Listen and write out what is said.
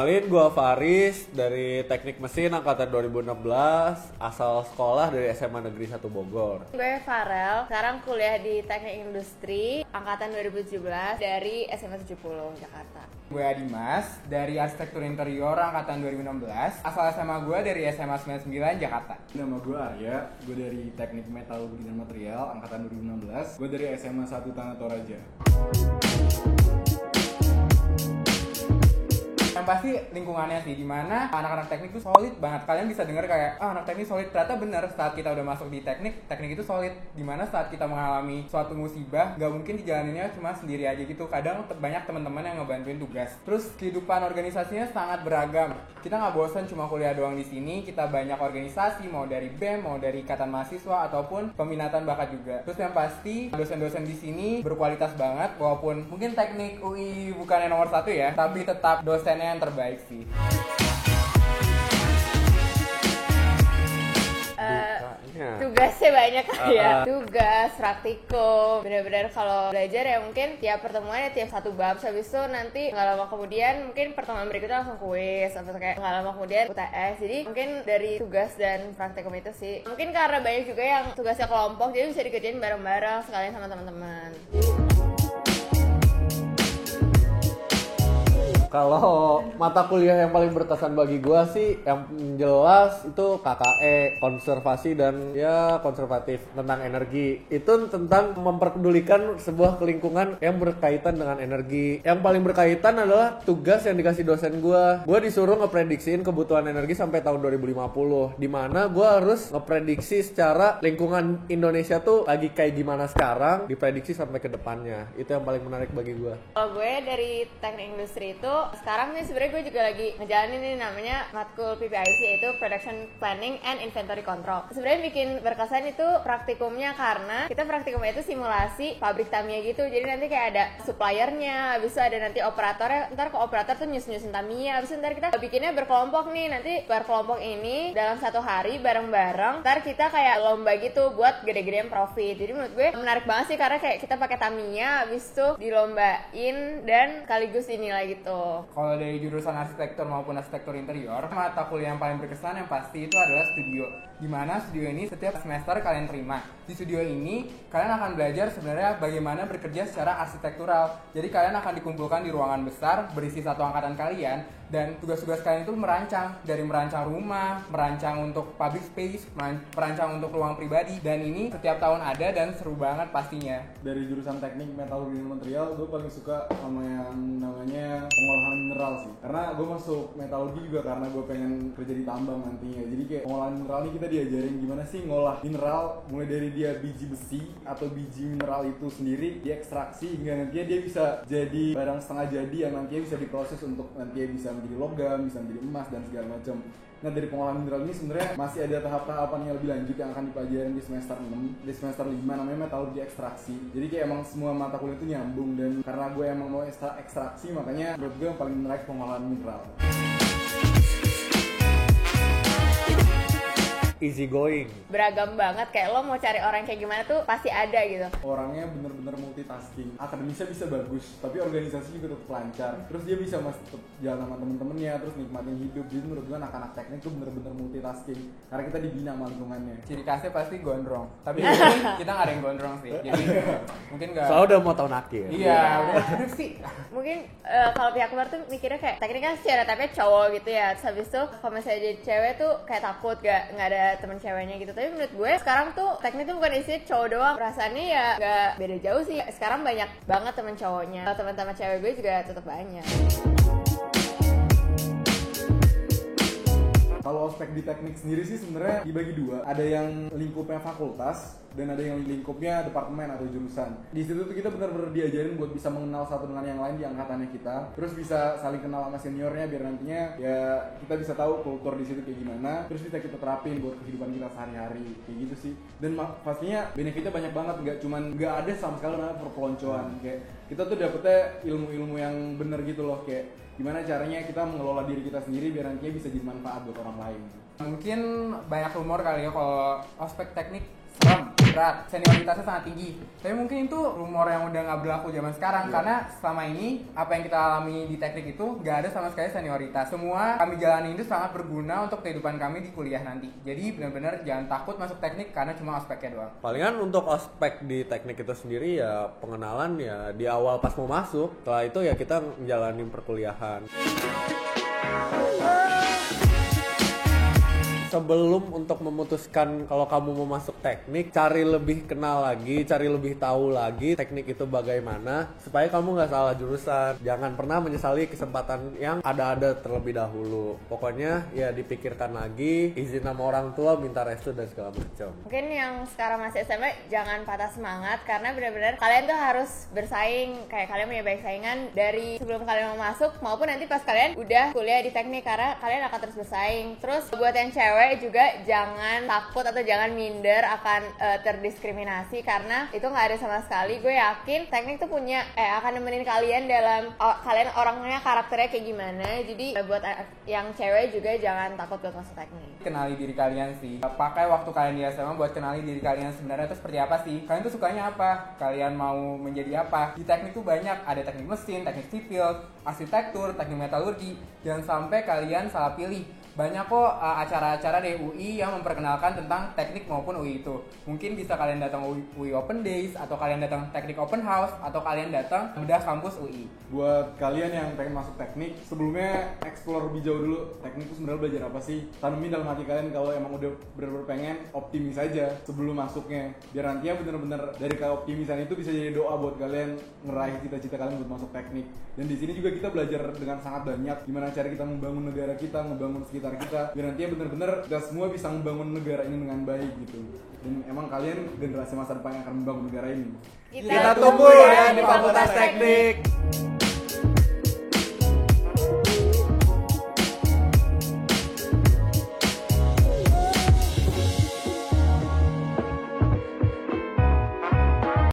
Kenalin, gua Faris dari Teknik Mesin angkatan 2016, asal sekolah dari SMA Negeri 1 Bogor. Gue Farel, sekarang kuliah di Teknik Industri angkatan 2017 dari SMA 70 Jakarta. Gue Adimas dari Arsitektur Interior angkatan 2016, asal SMA gue dari SMA 99 Jakarta. Nama gue Arya, gue dari Teknik Metalurgi dan Material angkatan 2016. Gue dari SMA 1 Tanah Toraja. Yang pasti lingkungannya sih, dimana anak-anak teknik itu solid banget. Kalian bisa dengar kayak, anak teknik solid, ternyata bener. Saat kita udah masuk di teknik itu solid. Dimana saat kita mengalami suatu musibah, gak mungkin dijalaninnya cuma sendiri aja gitu. Kadang banyak teman-teman yang ngebantuin tugas. Terus kehidupan organisasinya sangat beragam. Kita gak bosan cuma kuliah doang di sini. Kita banyak organisasi, mau dari BEM, mau dari ikatan mahasiswa, ataupun peminatan bakat juga. Terus yang pasti, dosen-dosen di sini berkualitas banget. Walaupun mungkin teknik UI bukan yang nomor 1 ya, tapi tetap dosennya yang terbaik sih. Tugasnya banyak ya. Tugas, praktikum. Bener-bener kalau belajar ya mungkin tiap pertemuan ya tiap satu bab. Habis itu nanti nggak lama kemudian mungkin pertemuan berikutnya langsung kuis atau kayak nggak lama kemudian UTS. Jadi mungkin dari tugas dan praktikum itu sih. Mungkin karena banyak juga yang tugasnya kelompok, jadi bisa dikerjain bareng-bareng sekalian sama teman-teman. Kalau mata kuliah yang paling berkesan bagi gua sih yang jelas itu KKE, konservasi dan ya konservatif tentang energi. Itu tentang memperdulikan sebuah lingkungan yang berkaitan dengan energi. Yang paling berkaitan adalah tugas yang dikasih dosen gua. Gua disuruh ngeprediksiin kebutuhan energi sampai tahun 2050, di mana gua harus ngeprediksi secara lingkungan Indonesia tuh lagi kayak gimana sekarang, diprediksi sampai ke depannya. Itu yang paling menarik bagi gua. Kalau gue dari teknik industri itu sekarang nih sebenarnya gue juga lagi ngejalanin nih namanya matkul PPIC, yaitu Production Planning and Inventory Control. Sebenarnya bikin berkesan itu praktikumnya karena kita praktikumnya itu simulasi pabrik Tamiya gitu. Jadi nanti kayak ada suppliernya, habis itu ada nanti operatornya. Ntar ke operator tuh nyusun Tamiya, habis itu ntar kita bikinnya berkelompok nih. Nanti berkelompok ini dalam satu hari bareng-bareng. Ntar kita kayak lomba gitu buat gede-gedean profit. Jadi menurut gue menarik banget sih karena kayak kita pakai Tamiya, habis itu dilombain dan sekaligus inilah gitu. Kalau dari jurusan arsitektur maupun arsitektur interior, mata kuliah yang paling berkesan yang pasti itu adalah studio. Dimana studio ini setiap semester kalian terima. Di studio ini kalian akan belajar sebenarnya bagaimana bekerja secara arsitektural. Jadi kalian akan dikumpulkan di ruangan besar berisi satu angkatan kalian, dan tugas-tugas kalian itu merancang, dari merancang rumah, merancang untuk public space, merancang untuk ruang pribadi. Dan ini setiap tahun ada dan seru banget pastinya. Dari jurusan Teknik Metalurgi dan Material, gue paling suka sama yang namanya pengolahan mineral sih. Karena gue masuk metalurgi juga karena gue pengen kerja di tambang nantinya. Jadi kayak pengolahan mineral ini kita diajarin gimana sih ngolah mineral, mulai dari dia biji besi atau biji mineral itu sendiri diekstraksi hingga nantinya dia bisa jadi barang setengah jadi yang nantinya bisa diproses untuk nantinya bisa menjadi logam, bisa menjadi emas dan segala macam. Nah, dari pengolahan mineral ini sebenarnya masih ada tahap-tahapan yang lebih lanjut yang akan dipelajari di semester 6, di semester 5 namanya metalurgi ekstraksi. Jadi kayak emang semua mata kuliah itu nyambung, dan karena gue emang mau ekstraksi makanya menurut gue yang paling menarik pengolahan mineral. Easy going. Beragam banget, kayak lo mau cari orang kayak gimana tuh pasti ada gitu. Orangnya bener-bener multitasking. Akademisnya bisa bagus, tapi organisasi juga tetap lancar. Terus dia bisa masih tetap jalan sama temen-temennya, terus nikmatin hidup. Jadi menurut gue anak-anak teknik tuh bener-bener multitasking karena kita dibina sama lingkungannya. Ciri khasnya pasti gondrong. Tapi mungkin kita nggak ada yang gondrong sih. Jadi mungkin nggak. Soalnya udah mau tahun akhir. Iya, udah sih. Mungkin kalau pihak luar tuh mikirnya kayak teknik kan stereotipnya cowok gitu ya. Terus habis itu kalau misalnya jadi cewek tuh kayak takut nggak ada teman ceweknya gitu. Tapi menurut gue sekarang tuh teknik tuh bukan isinya cowok doang. Perasaannya ya nggak beda jauh sih. Sekarang banyak banget teman cowoknya. Teman-teman cewek gue juga tetap banyak. Kalau ospek di teknik sendiri sih sebenarnya dibagi dua. Ada yang lingkupnya fakultas dan ada yang lingkupnya departemen atau jurusan. Di situ tuh kita benar-benar diajarin buat bisa mengenal satu dengan yang lain di angkatannya kita. Terus bisa saling kenal sama seniornya biar nantinya ya kita bisa tahu kultur di situ kayak gimana. Terus bisa kita terapin buat kehidupan kita sehari-hari kayak gitu sih. Dan pastinya benefitnya banyak banget, nggak ada sama sekali namanya perpeloncoan. Kayak kita tuh dapetnya ilmu-ilmu yang bener gitu loh, kayak gimana caranya kita mengelola diri kita sendiri biar nantinya bisa jadi manfaat buat orang lain. Mungkin banyak rumor kali ya kalau ospek teknik serem. berat, senioritasnya sangat tinggi. Tapi mungkin itu rumor yang udah nggak berlaku zaman sekarang karena selama ini apa yang kita alami di teknik itu nggak ada sama sekali senioritas. Semua kami jalani itu sangat berguna untuk kehidupan kami di kuliah nanti. Jadi benar-benar jangan takut masuk teknik karena cuma aspeknya doang. Palingan untuk aspek di teknik itu sendiri ya pengenalan ya di awal pas mau masuk. Setelah itu ya kita menjalani perkuliahan. Sebelum untuk memutuskan kalau kamu mau masuk teknik, cari lebih kenal lagi, cari lebih tahu lagi teknik itu bagaimana supaya kamu nggak salah jurusan. Jangan pernah menyesali kesempatan yang ada terlebih dahulu. Pokoknya ya dipikirkan lagi, izin sama orang tua, minta restu dan segala macam. Mungkin yang sekarang masih SMA jangan patah semangat karena benar-benar kalian tuh harus bersaing, kayak kalian punya banyak saingan dari sebelum kalian mau masuk maupun nanti pas kalian udah kuliah di teknik karena kalian akan terus bersaing. Terus buat yang cewek juga jangan takut atau jangan minder akan terdiskriminasi karena itu nggak ada sama sekali. Gue yakin teknik tuh punya akan nemenin kalian dalam kalian orangnya karakternya kayak gimana. Jadi buat yang cewek juga jangan takut buat masuk teknik. Kenali diri kalian sih. Pakai waktu kalian di SMA buat kenali diri kalian sebenarnya itu seperti apa sih. Kalian tuh sukanya apa? Kalian mau menjadi apa? Di teknik tuh banyak, ada teknik mesin, teknik sipil, arsitektur, teknik metalurgi. Jangan sampai kalian salah pilih. Banyak kok acara-acara di UI yang memperkenalkan tentang teknik maupun UI itu. Mungkin bisa kalian datang UI Open Days, atau kalian datang teknik Open House, atau kalian datang bedah kampus UI. Buat kalian yang pengen masuk teknik, sebelumnya explore lebih jauh dulu. Teknik itu sebenarnya belajar apa sih? Tanemin dalam hati kalian kalau emang udah bener-bener pengen, optimis aja sebelum masuknya. Biar nantinya bener-bener dari keoptimisan itu bisa jadi doa buat kalian ngeraih cita-cita kalian buat masuk teknik. Dan di sini juga kita belajar dengan sangat banyak gimana cara kita membangun negara kita, membangun sekitar kita, biar nantinya bener-bener kita semua bisa membangun negara ini dengan baik gitu. Dan emang kalian generasi masa depan yang akan membangun negara ini. Kita tunggu ya di Fakultas Teknik.